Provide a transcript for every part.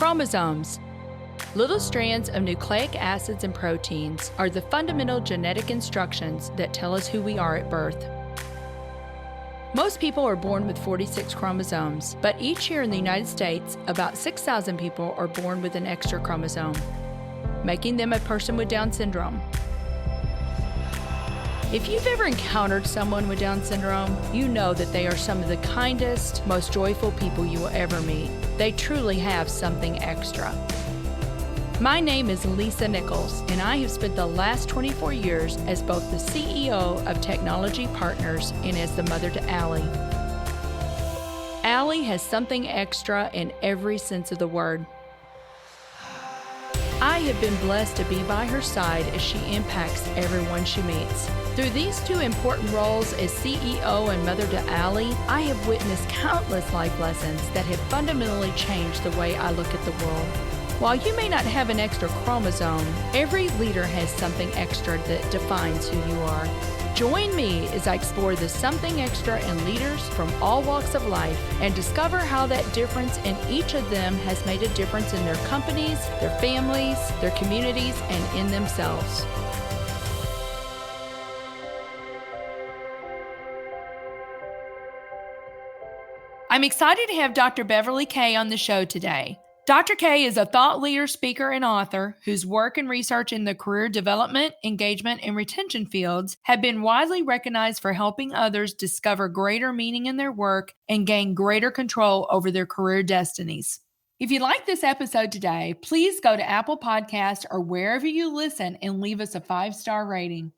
Chromosomes. Little strands of nucleic acids and proteins are the fundamental genetic instructions that tell us who we are at birth. Most people are born with 46 chromosomes, but each year in the United States, about 6,000 people are born with an extra chromosome, making them a person with Down syndrome. If you've ever encountered someone with Down syndrome, you know that they are some of the kindest, most joyful people you will ever meet. They truly have something extra. My name is Lisa Nichols, and I have spent the last 24 years as both the CEO of Technology Partners and as the mother to Allie. Allie has something extra in every sense of the word. I have been blessed to be by her side as she impacts everyone she meets. Through these two important roles as CEO and mother to Allie, I have witnessed countless life lessons that have fundamentally changed the way I look at the world. While you may not have an extra chromosome, every leader has something extra that defines who you are. Join me as I explore the something extra in leaders from all walks of life and discover how that difference in each of them has made a difference in their companies, their families, their communities, and in themselves. I'm excited to have Dr. Beverly Kaye on the show today. Dr. Kaye is a thought leader, speaker, and author whose work and research in the career development, engagement, and retention fields have been widely recognized for helping others discover greater meaning in their work and gain greater control over their career destinies. If you like this episode today, please go to Apple Podcasts or wherever you listen and leave us a 5-star rating.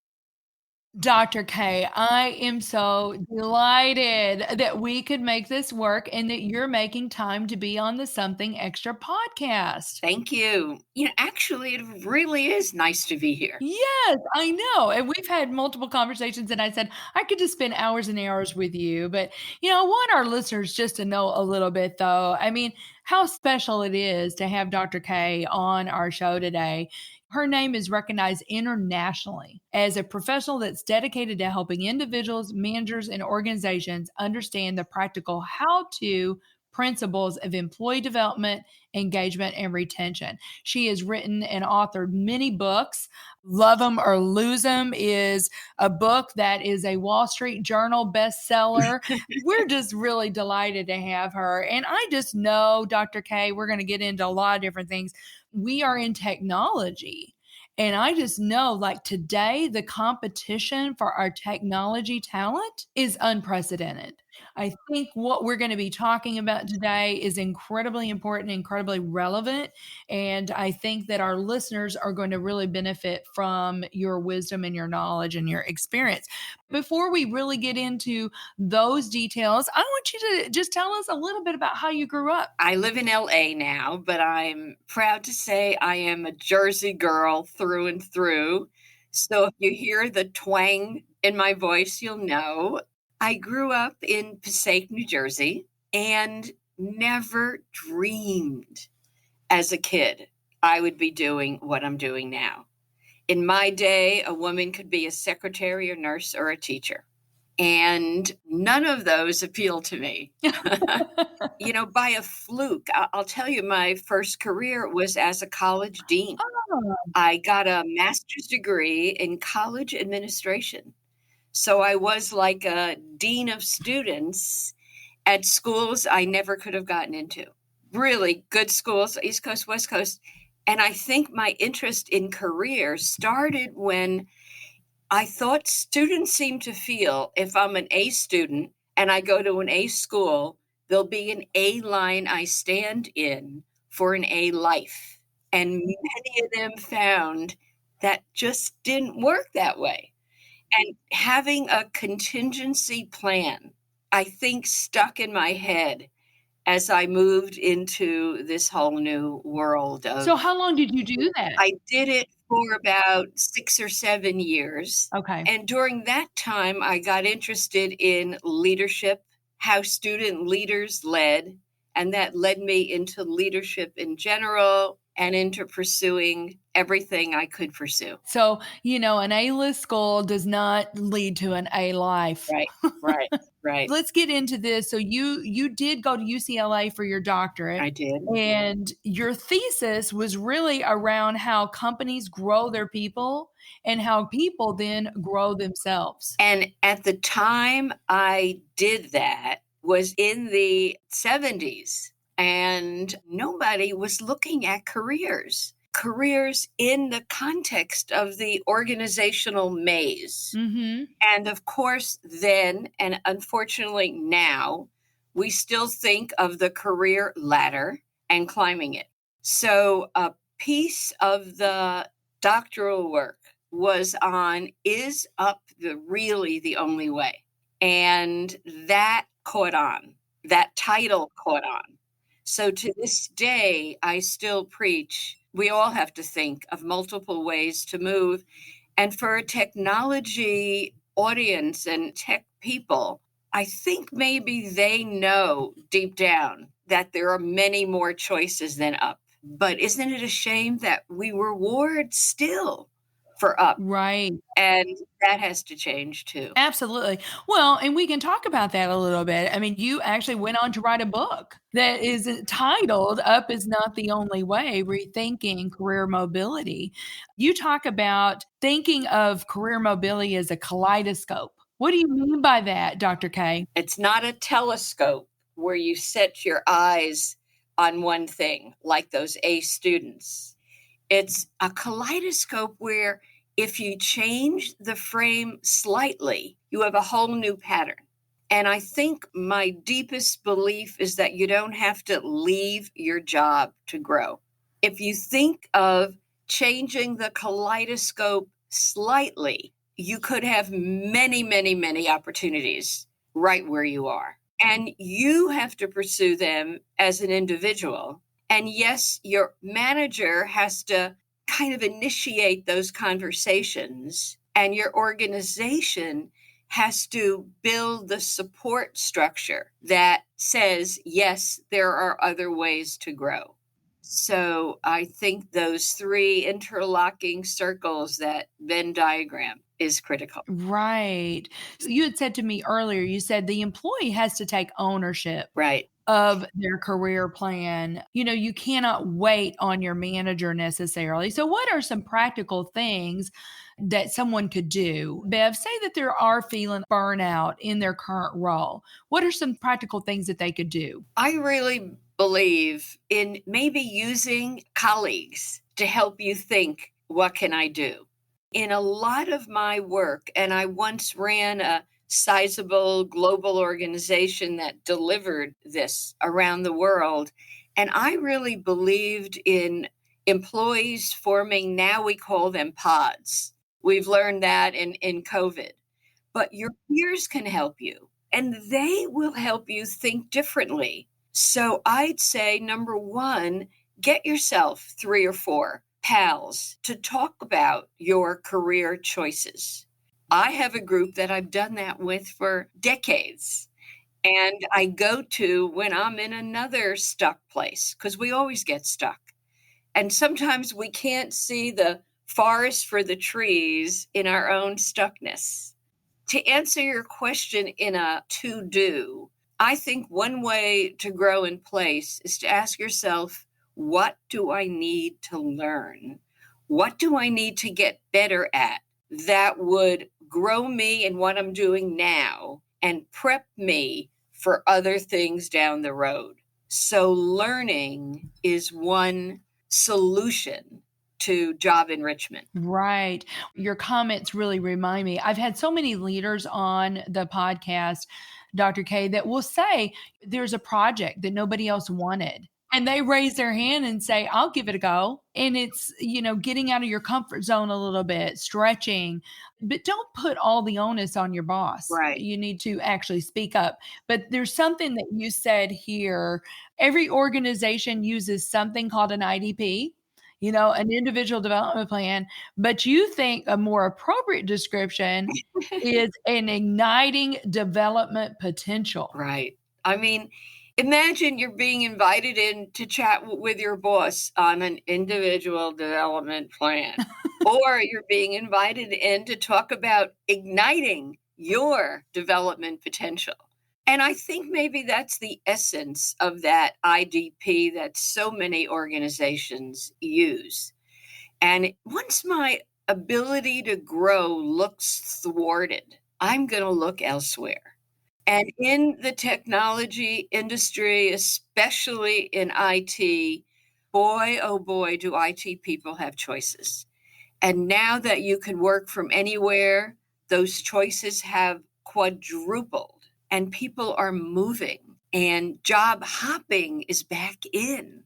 Dr. Kaye, I am so delighted that we could make this work and that you're making time to be on the Something Extra podcast. Thank you. Actually, it really is nice to be here. Yes, I know. And we've had multiple conversations, and I said, I could just spend hours and hours with you. But, I want our listeners just to know a little bit, though. I mean, how special it is to have Dr. Kaye on our show today. Her name is recognized internationally as a professional that's dedicated to helping individuals, managers, and organizations understand the practical how-to principles of employee development, engagement, and retention. She has written and authored many books. Love 'Em or Lose 'Em is a book that is a Wall Street Journal bestseller. We're just really delighted to have her. And I just know, Dr. Kaye, we're going to get into a lot of different things. We are in technology. And I just know, like today, the competition for our technology talent is unprecedented. I think what we're going to be talking about today is incredibly important, incredibly relevant. And I think that our listeners are going to really benefit from your wisdom and your knowledge and your experience. Before we really get into those details, I want you to just tell us a little bit about how you grew up. I live in LA now, but I'm proud to say I am a Jersey girl through and through. So if you hear the twang in my voice, you'll know. I grew up in Passaic, New Jersey, and never dreamed as a kid I would be doing what I'm doing now. In my day, a woman could be a secretary, a nurse, or a teacher. And none of those appeal to me. By a fluke, I'll tell you, my first career was as a college dean. Oh. I got a master's degree in college administration. So I was like a dean of students at schools I never could have gotten into. Really good schools, East Coast, West Coast. And I think my interest in career started when I thought students seem to feel if I'm an A student and I go to an A school, there'll be an A line I stand in for an A life. And many of them found that just didn't work that way. And having a contingency plan, I think, stuck in my head as I moved into this whole new world of. So how long did you do that? I did it for about 6 or 7 years. Okay. And during that time, I got interested in leadership, how student leaders led, and that led me into leadership in general. and into pursuing everything I could pursue. So, an A-list school does not lead to an A life. Right, right, right. Let's get into this. So you did go to UCLA for your doctorate, I did. and your thesis was really around how companies grow their people and how people then grow themselves. And at the time I did that was in the 70s, and nobody was looking at careers in the context of the organizational maze. Mhm. And of course, then, and unfortunately now, we still think of the career ladder and climbing it. So a piece of the doctoral work was on, is up really the only way? And that caught on. That title caught on. So to this day, I still preach we all have to think of multiple ways to move. And for a technology audience and tech people, I think maybe they know deep down that there are many more choices than up. But isn't it a shame that we reward still for up? Right. And that has to change too. Absolutely. Well, and we can talk about that a little bit. I mean, you actually went on to write a book that is titled Up is Not the Only Way, Rethinking Career Mobility. You talk about thinking of career mobility as a kaleidoscope. What do you mean by that, Dr. Kaye? It's not a telescope where you set your eyes on one thing, like those A students. It's a kaleidoscope where if you change the frame slightly, you have a whole new pattern. And I think my deepest belief is that you don't have to leave your job to grow. If you think of changing the kaleidoscope slightly, you could have many, many, many opportunities right where you are. And you have to pursue them as an individual. And yes, your manager has to kind of initiate those conversations, and your organization has to build the support structure that says, yes, there are other ways to grow. So I think those three interlocking circles, that Venn diagram, is critical. Right. So you had said to me earlier, you said the employee has to take ownership Right. of their career plan. You cannot wait on your manager necessarily. So what are some practical things that someone could do? Bev, say that there are feeling burnout in their current role. What are some practical things that they could do? I really believe in maybe using colleagues to help you think, what can I do? In a lot of my work, and I once ran a sizable global organization that delivered this around the world, and I really believed in employees forming, now we call them pods. We've learned that in COVID. But your peers can help you, and they will help you think differently. So I'd say, number one, get yourself 3 or 4 pals to talk about your career choices. I have a group that I've done that with for decades, and I go to when I'm in another stuck place, because we always get stuck. And sometimes we can't see the forest for the trees in our own stuckness. To answer your question in a to-do, I think one way to grow in place is to ask yourself, what do I need to learn? What do I need to get better at that would grow me in what I'm doing now and prep me for other things down the road? So learning is one solution to job enrichment. Right. Your comments really remind me. I've had so many leaders on the podcast, Dr. Kaye, that will say there's a project that nobody else wanted. And they raise their hand and say, I'll give it a go. And it's, getting out of your comfort zone a little bit, stretching, but don't put all the onus on your boss. Right. You need to actually speak up. But there's something that you said here. Every organization uses something called an IDP, an individual development plan, but you think a more appropriate description is an igniting development potential. Right. I mean, Imagine you're being invited in to chat with your boss on an individual development plan, or you're being invited in to talk about igniting your development potential. And I think maybe that's the essence of that IDP that so many organizations use. And once my ability to grow looks thwarted, I'm going to look elsewhere. And in the technology industry, especially in IT, boy, oh boy, do IT people have choices. And now that you can work from anywhere, those choices have quadrupled and people are moving and job hopping is back in.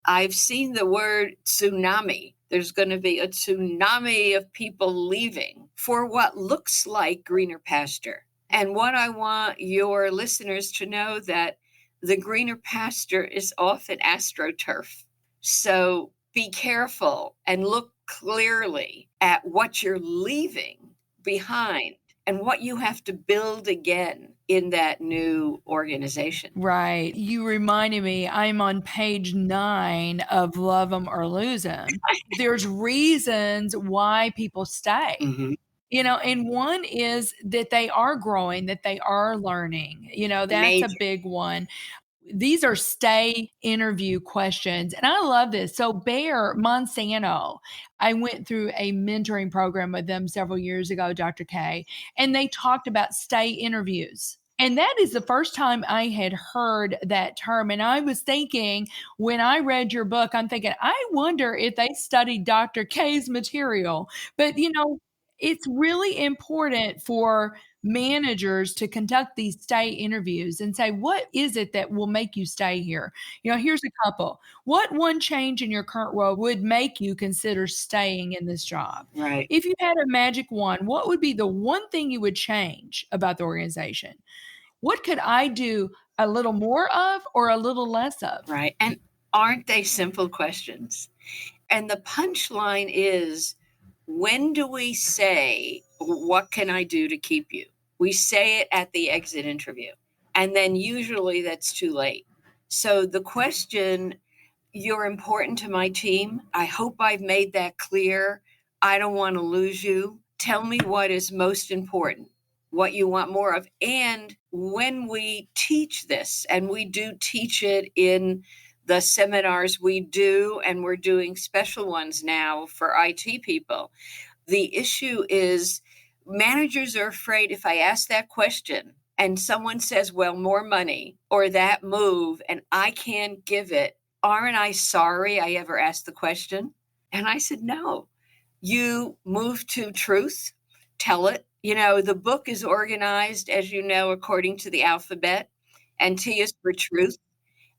I've seen the word tsunami. There's going to be a tsunami of people leaving for what looks like greener pasture. And what I want your listeners to know that the greener pasture is often astroturf. So be careful and look clearly at what you're leaving behind and what you have to build again in that new organization. Right. You reminded me, I'm on page 9 of Love 'Em or Lose 'Em. There's reasons why people stay. Mhm. And one is that they are growing, that they are learning. That's a Major. big one. These are stay interview questions. And I love this. So Bayer Monsanto, I went through a mentoring program with them several years ago, Dr. K, and they talked about stay interviews. And that is the first time I had heard that term. And I was thinking, when I read your book, I'm thinking, I wonder if they studied Dr. K's material. But, it's really important for managers to conduct these stay interviews and say, what is it that will make you stay here? Here's a couple. What one change in your current role would make you consider staying in this job? Right. If you had a magic wand, what would be the one thing you would change about the organization? What could I do a little more of or a little less of? Right. And aren't they simple questions? And the punchline is, when do we say, what can I do to keep you? We say it at the exit interview. And then usually that's too late. So the question, you're important to my team. I hope I've made that clear. I don't want to lose you. Tell me what is most important, what you want more of. And when we teach this, and we do teach it in the seminars we do, and we're doing special ones now for IT people, the issue is managers are afraid if I ask that question and someone says, well, more money or that move, and I can't give it, aren't I sorry I ever asked the question? And I said, no, you move to truth, tell it. The book is organized, as you know, according to the alphabet, and T is for truth.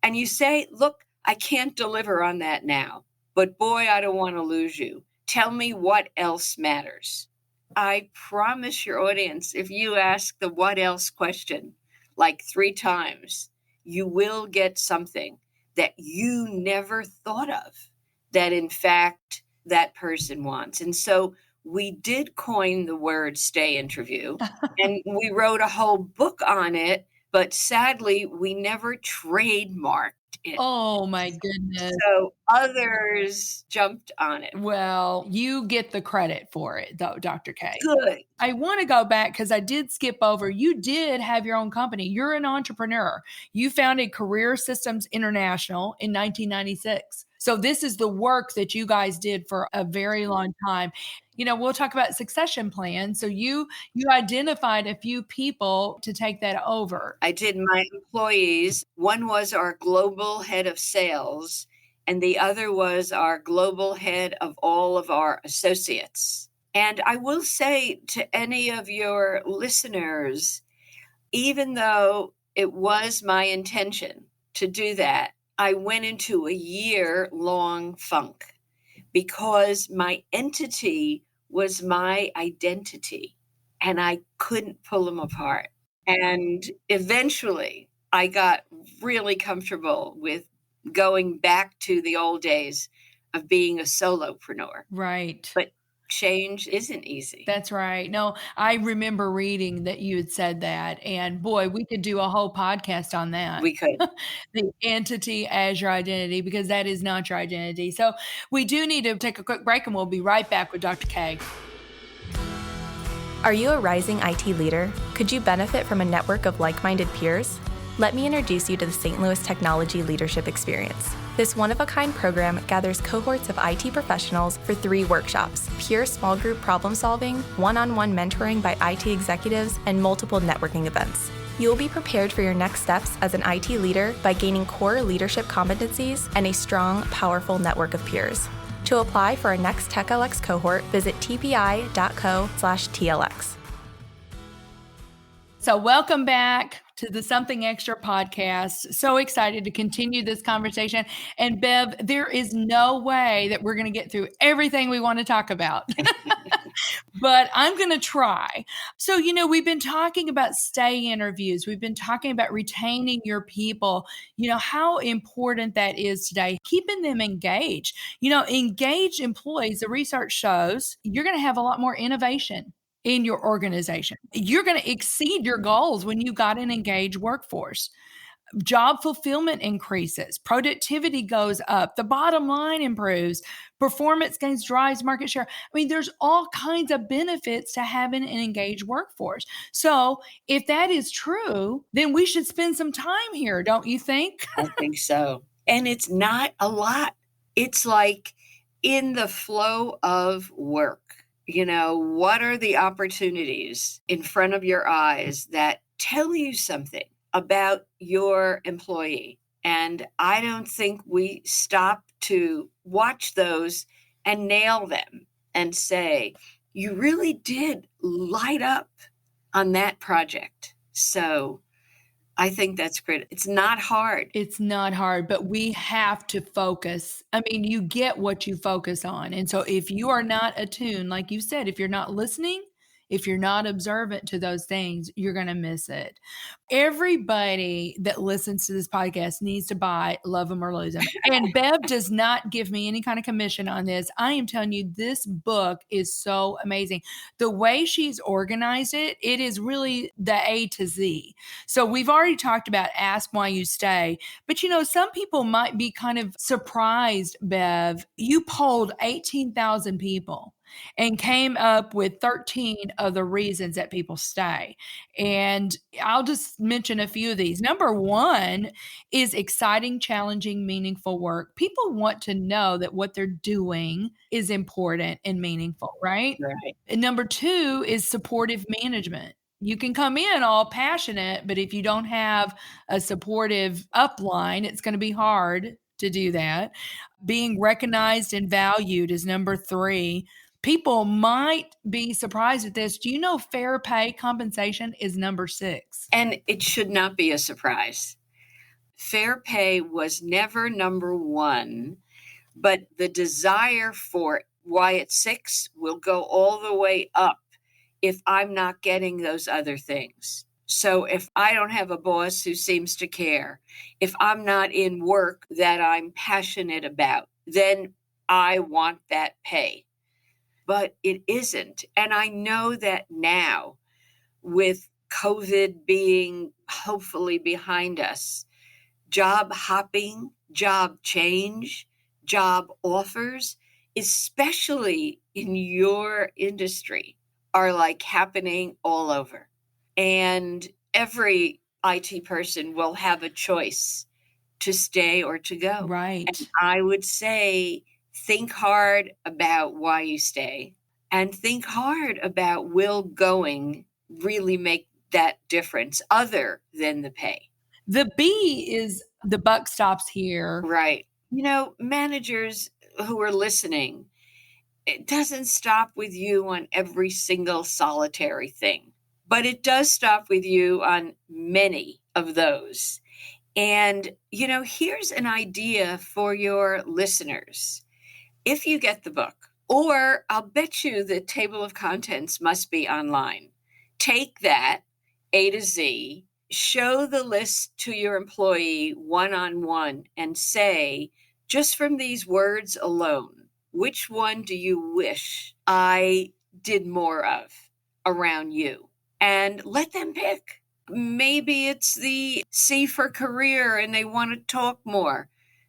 And you say, look, I can't deliver on that now, but boy, I don't want to lose you. Tell me what else matters. I promise your audience, if you ask the what else question like 3 times, you will get something that you never thought of that, in fact, that person wants. And so we did coin the word stay interview, and we wrote a whole book on it, but sadly, we never trademarked it. Oh my goodness. So others jumped on it. Well, you get the credit for it, though, Dr. K. Good. I want to go back because I did skip over. You did have your own company. You're an entrepreneur. You founded Career Systems International in 1996. So this is the work that you guys did for a very long time. We'll talk about succession plans. So you identified a few people to take that over. I did my employees. One was our global head of sales, and the other was our global head of all of our associates. And I will say to any of your listeners, even though it was my intention to do that, I went into a year-long funk because my entity was my identity, and I couldn't pull them apart. And eventually, I got really comfortable with going back to the old days of being a solopreneur. Right. But Change isn't easy. That's right. No, I remember reading that you had said that, and boy, we could do a whole podcast on that. We could. The entity as your identity, because that is not your identity. So we do need to take a quick break, and we'll be right back with Dr. Kaye. Are you a rising IT leader? Could you benefit from a network of like-minded peers? Let me introduce you to the St. Louis Technology Leadership Experience. This one-of-a-kind program gathers cohorts of IT professionals for 3 workshops: pure small group problem solving, one-on-one mentoring by IT executives, and multiple networking events. You will be prepared for your next steps as an IT leader by gaining core leadership competencies and a strong, powerful network of peers. To apply for our next TechLX cohort, visit tpi.co/TLX. So welcome back to the Something Extra podcast. So excited to continue this conversation. And Bev, there is no way that we're going to get through everything we want to talk about, but I'm going to try. So, we've been talking about stay interviews. We've been talking about retaining your people, how important that is today, keeping them engaged. Engaged employees, the research shows you're going to have a lot more innovation in your organization. You're going to exceed your goals when you got an engaged workforce. Job fulfillment increases, productivity goes up, the bottom line improves, performance gains, drives market share. There's all kinds of benefits to having an engaged workforce. So if that is true, then we should spend some time here, don't you think? I think so. And it's not a lot. It's like in the flow of work. What are the opportunities in front of your eyes that tell you something about your employee? And I don't think we stop to watch those and nail them and say, you really did light up on that project. So I think that's great. It's not hard. It's not hard, but we have to focus. You get what you focus on. And so if you are not attuned, like you said, if you're not listening, if you're not observant to those things, you're going to miss it. Everybody that listens to this podcast needs to buy Love 'Em or Lose 'Em. And Bev does not give me any kind of commission on this. I am telling you, this book is so amazing. The way she's organized it, it is really the A to Z. So we've already talked about ask why you stay, but some people might be kind of surprised, Bev. You polled 18,000 people and came up with 13 of the reasons that people stay. And I'll just mention a few of these. Number 1 is exciting, challenging, meaningful work. People want to know that what they're doing is important and meaningful, right? Right. And number 2 is supportive management. You can come in all passionate, but if you don't have a supportive upline, it's going to be hard to do that. Being recognized and valued is number 3. People might be surprised at this. Do you know fair pay compensation is number 6? And it should not be a surprise. Fair pay was never number 1, but the desire for why it's 6 will go all the way up if I'm not getting those other things. So if I don't have a boss who seems to care, if I'm not in work that I'm passionate about, then I want that pay. But it isn't. And I know that now, with COVID being hopefully behind us, job hopping, job change, job offers, especially in your industry, are like happening all over. And every IT person will have a choice to stay or to go. Right. And I would say, think hard about why you stay, and think hard about will going really make that difference other than the pay. The B is the buck stops here. Right. Managers who are listening, it doesn't stop with you on every single solitary thing, but it does stop with you on many of those. And, here's an idea for your listeners. If you get the book, or I'll bet you the table of contents must be online. Take that A to Z, show the list to your employee one-on-one and say, just from these words alone, which one do you wish I did more of around you, and let them pick. Maybe it's the C for career and they want to talk more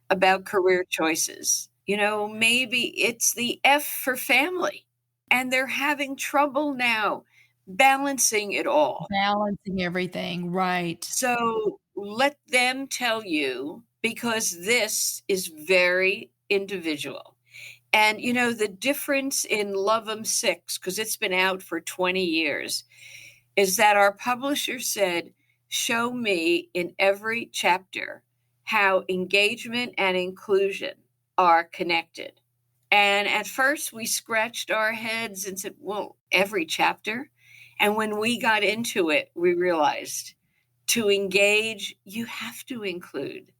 about career choices. Maybe it's the F for family and they're having trouble now balancing it all. Balancing everything, right. So let them tell you, because this is very individual. And the difference in Love 'Em 6, because it's been out for 20 years, is that our publisher said, show me in every chapter how engagement and inclusion are connected. And at first we scratched our heads and said, well, every chapter? And when we got into it, we realized to engage, you have to include.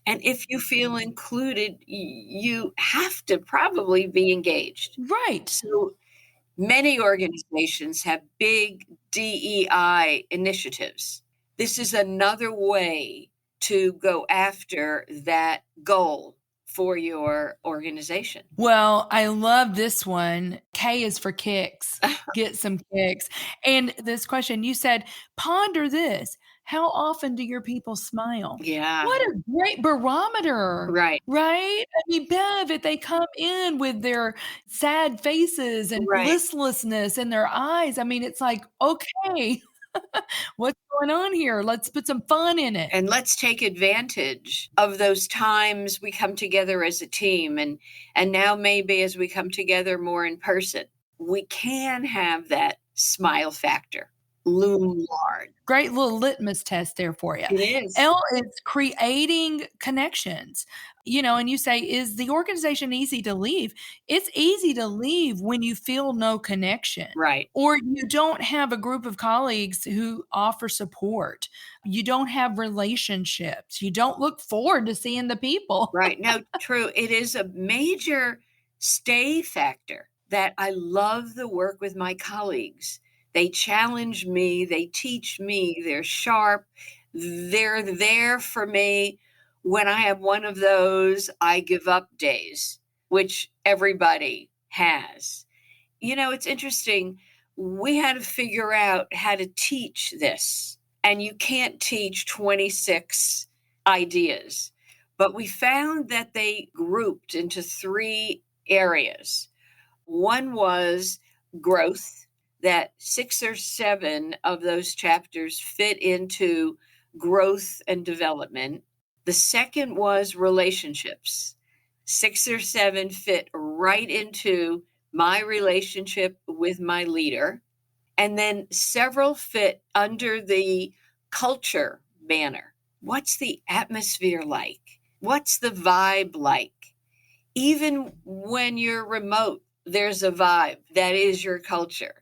And if you feel included, you have to probably be engaged. Right. So many organizations have big DEI initiatives. This is another way to go after that goal for your organization. Well, I love this one. K is for kicks. Get some kicks. And this question, you said, ponder this. How often do your people smile? Yeah. What a great barometer. Right. Right? I mean, Bev, if they come in with their sad faces and Right. listlessness in their eyes, I mean, it's like, okay, what's going on here? Let's put some fun in it. And let's take advantage of those times we come together as a team. And now maybe as we come together more in person, we can have that smile factor loom large. Great little litmus test there for you. It is. L is creating connections. And you say, is the organization easy to leave? It's easy to leave when you feel no connection. Right. Or you don't have a group of colleagues who offer support. You don't have relationships. You don't look forward to seeing the people. Right. No, true. It is a major stay factor that I love the work with my colleagues. They challenge me. They teach me. They're sharp. They're there for me. When I have one of those I give up days, which everybody has. It's interesting. We had to figure out how to teach this. And you can't teach 26 ideas. But we found that they grouped into 3 areas. One was growth, that 6 or 7 of those chapters fit into growth and development. The second was relationships. 6 or 7 fit right into my relationship with my leader. And then several fit under the culture banner. What's the atmosphere like? What's the vibe like? Even when you're remote, there's a vibe that is your culture.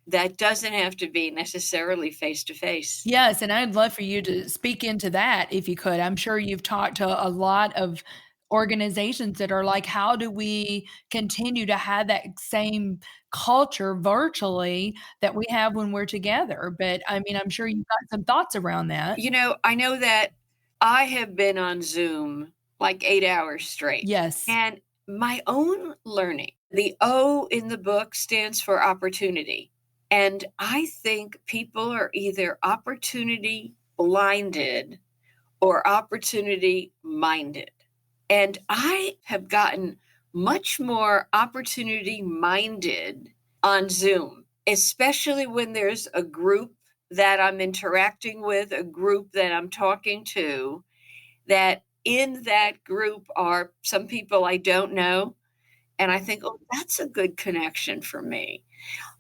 That doesn't have to be necessarily face-to-face. Yes, and I'd love for you to speak into that if you could. I'm sure you've talked to a lot of organizations that are like, how do we continue to have that same culture virtually that we have when we're together? But I mean, I'm sure you've got some thoughts around that. I know that I have been on Zoom like 8 hours straight. Yes. And my own learning, the O in the book stands for opportunity. And I think people are either opportunity blinded or opportunity minded. And I have gotten much more opportunity minded on Zoom, especially when there's a group that I'm interacting with, a group that I'm talking to, that in that group are some people I don't know. And I think, oh, that's a good connection for me.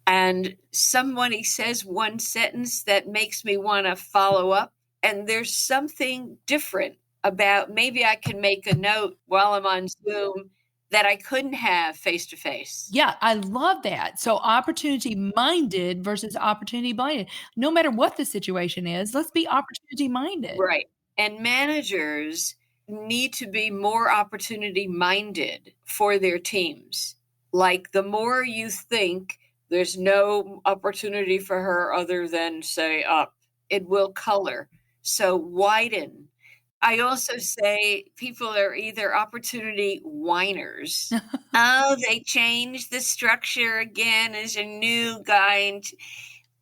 And somebody says one sentence that makes me want to follow up. And there's something different about, maybe I can make a note while I'm on Zoom that I couldn't have face to face. Yeah, I love that. So opportunity minded versus opportunity blinded. No matter what the situation is, let's be opportunity minded. Right. And managers need to be more opportunity minded for their teams. Like, the more you think there's no opportunity for her other than say up, it will color. So widen. I also say people are either opportunity whiners. Oh, they changed the structure again as a new guy,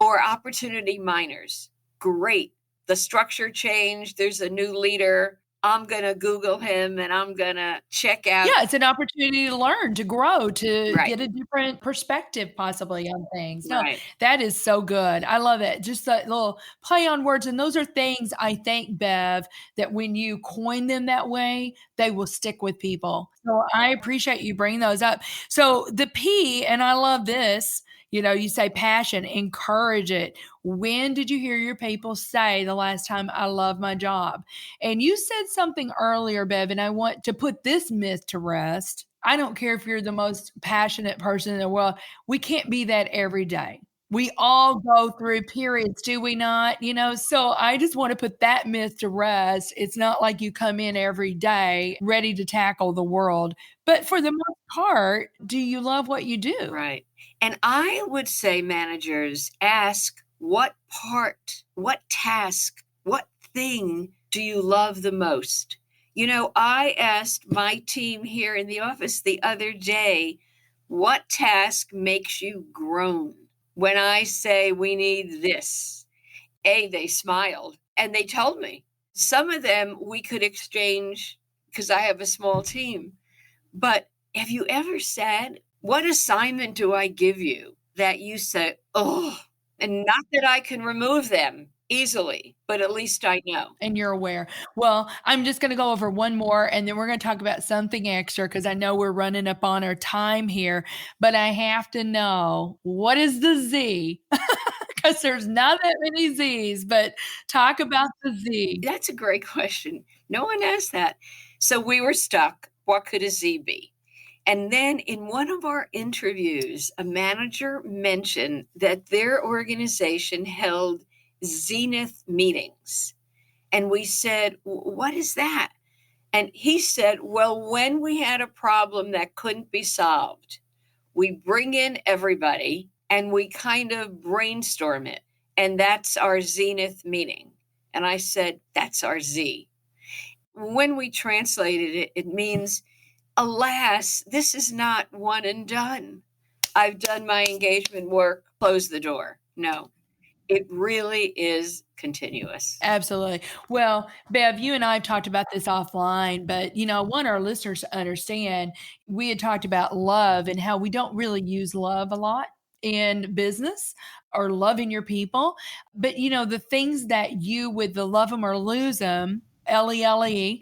or opportunity miners. Great. The structure changed. There's a new leader. I'm going to Google him and I'm going to check out. Yeah, it's an opportunity to learn, to grow, to Right. get a different perspective possibly on things. No, Right. that is so good. I love it. Just that little play on words. And those are things I think, Bev, that when you coin them that way, they will stick with people. So I appreciate you bringing those up. So the P, and I love this, you say passion, encourage it. When did you hear your people say the last time I love my job? And you said something earlier, Bev, and I want to put this myth to rest. I don't care if you're the most passionate person in the world. We can't be that every day. We all go through periods, do we not? So I just want to put that myth to rest. It's not like you come in every day ready to tackle the world. But for the most part, do you love what you do? Right. And I would say managers ask what part, what task, what thing do you love the most? I asked my team here in the office the other day, what task makes you groan? When I say we need this, they smiled and they told me. Some of them we could exchange because I have a small team. But have you ever said, what assignment do I give you that you say, oh, and not that I can remove them easily, but at least I know. And you're aware. Well, I'm just going to go over one more and then we're going to talk about something extra because I know we're running up on our time here, but I have to know, what is the Z? Because there's not that many Z's, but talk about the Z. That's a great question. No one asked that. So we were stuck. What could a Z be? And then in one of our interviews, a manager mentioned that their organization held Zenith meetings. And we said, what is that? And he said, well, when we had a problem that couldn't be solved, we bring in everybody and we kind of brainstorm it. And that's our Zenith meeting. And I said, that's our Z. When we translated it, it means, alas, this is not one and done. I've done my engagement work, close the door. No, it really is continuous. Absolutely. Well, Bev, you and I have talked about this offline, but I want our listeners to understand, we had talked about love and how we don't really use love a lot in business or loving your people. But the things that you with the love them or lose them, LELE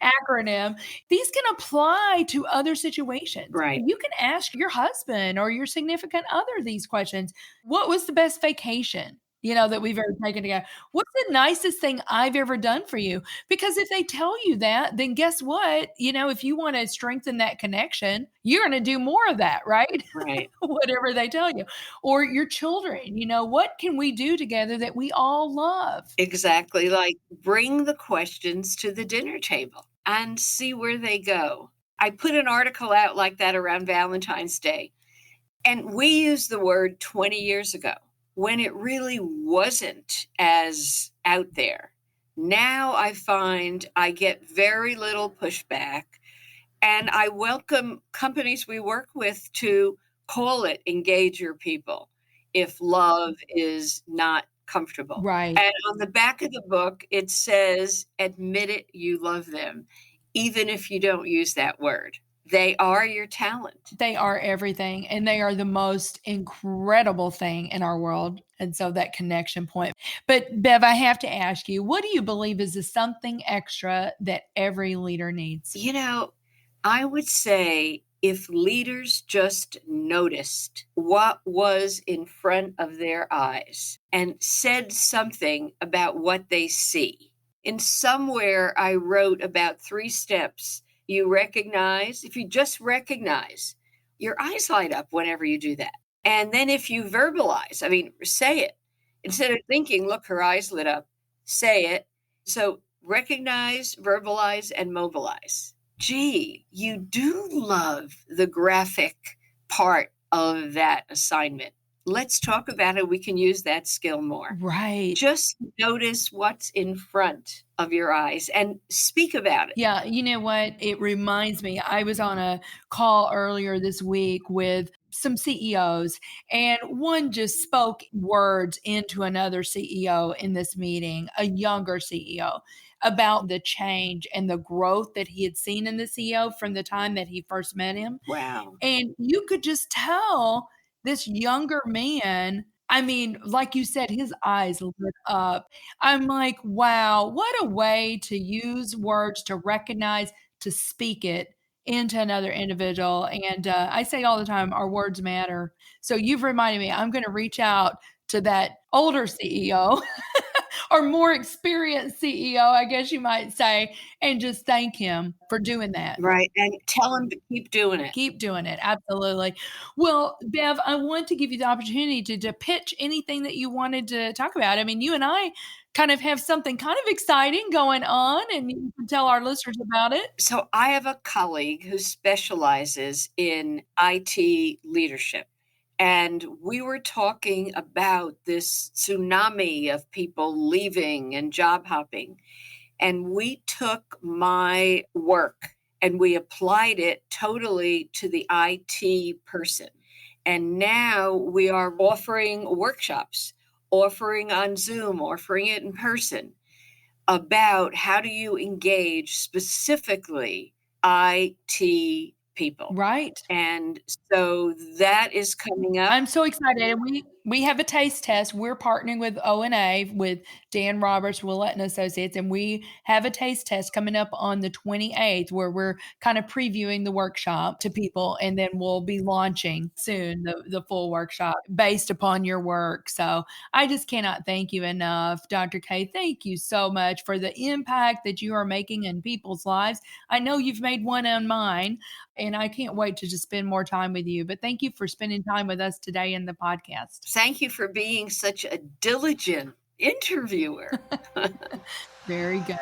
acronym, these can apply to other situations. Right. You can ask your husband or your significant other these questions. What was the best vacation? That we've ever taken together. What's the nicest thing I've ever done for you? Because if they tell you that, then guess what? If you want to strengthen that connection, you're going to do more of that, right? Right. Whatever they tell you. Or your children, what can we do together that we all love? Exactly. Like bring the questions to the dinner table and see where they go. I put an article out like that around Valentine's Day. And we used the word 20 years ago, when it really wasn't as out there. Now I find I get very little pushback, and I welcome companies we work with to call it engage your people if love is not comfortable. Right. And on the back of the book, it says, admit it, you love them, even if you don't use that word. They are your talent. They are everything, and they are the most incredible thing in our world. And so that connection point. But Bev, I have to ask you, what do you believe is the something extra that every leader needs? I would say if leaders just noticed what was in front of their eyes and said something about what they see. In somewhere I wrote about 3 steps. You recognize, if you just recognize, your eyes light up whenever you do that. And then if you verbalize, say it. Instead of thinking, look, her eyes lit up, say it. So recognize, verbalize, and mobilize. Gee, you do love the graphic part of that assignment. let's talk about it. We can use that skill more. Right. Just notice what's in front of your eyes and speak about it. Yeah, you know what? It reminds me, I was on a call earlier this week with some CEOs, and one just spoke words into another CEO in this meeting, a younger CEO, about the change and the growth that he had seen in the CEO from the time that he first met him. Wow. And you could just tell this younger man, I mean, like you said, his eyes lit up. I'm like, wow, what a way to use words to recognize, to speak it into another individual. And I say all the time, our words matter. So you've reminded me, I'm going to reach out to that older CEO or more experienced CEO, I guess you might say, and just thank him for doing that. Right. And tell them to keep doing it. Keep doing it. Absolutely. Well, Bev, I want to give you the opportunity to pitch anything that you wanted to talk about. I mean, you and I kind of have something kind of exciting going on, and you can tell our listeners about it. So I have a colleague who specializes in IT leadership. And we were talking about this tsunami of people leaving and job hopping. And we took my work and we applied it totally to the IT person. And now we are offering workshops, offering on Zoom, offering it in person, about how do you engage specifically IT people. Right. And so that is coming up. I'm so excited. And we have a taste test. We're partnering with O&A with Dan Roberts, Willett and Associates, and we have a taste test coming up on the 28th where we're kind of previewing the workshop to people, and then we'll be launching soon the full workshop based upon your work. So I just cannot thank you enough, Dr. Kaye. Thank you so much for the impact that you are making in people's lives. I know you've made one on mine, and I can't wait to just spend more time with you. But thank you for spending time with us today in the podcast. Thank you for being such a diligent interviewer. Very good.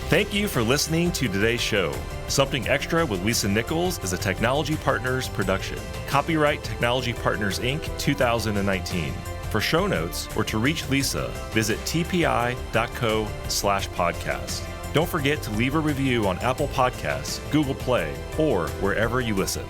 Thank you for listening to today's show. Something Extra with Lisa Nichols is a Technology Partners production. Copyright Technology Partners, Inc., 2019. For show notes or to reach Lisa, visit tpi.co/podcast. Don't forget to leave a review on Apple Podcasts, Google Play, or wherever you listen.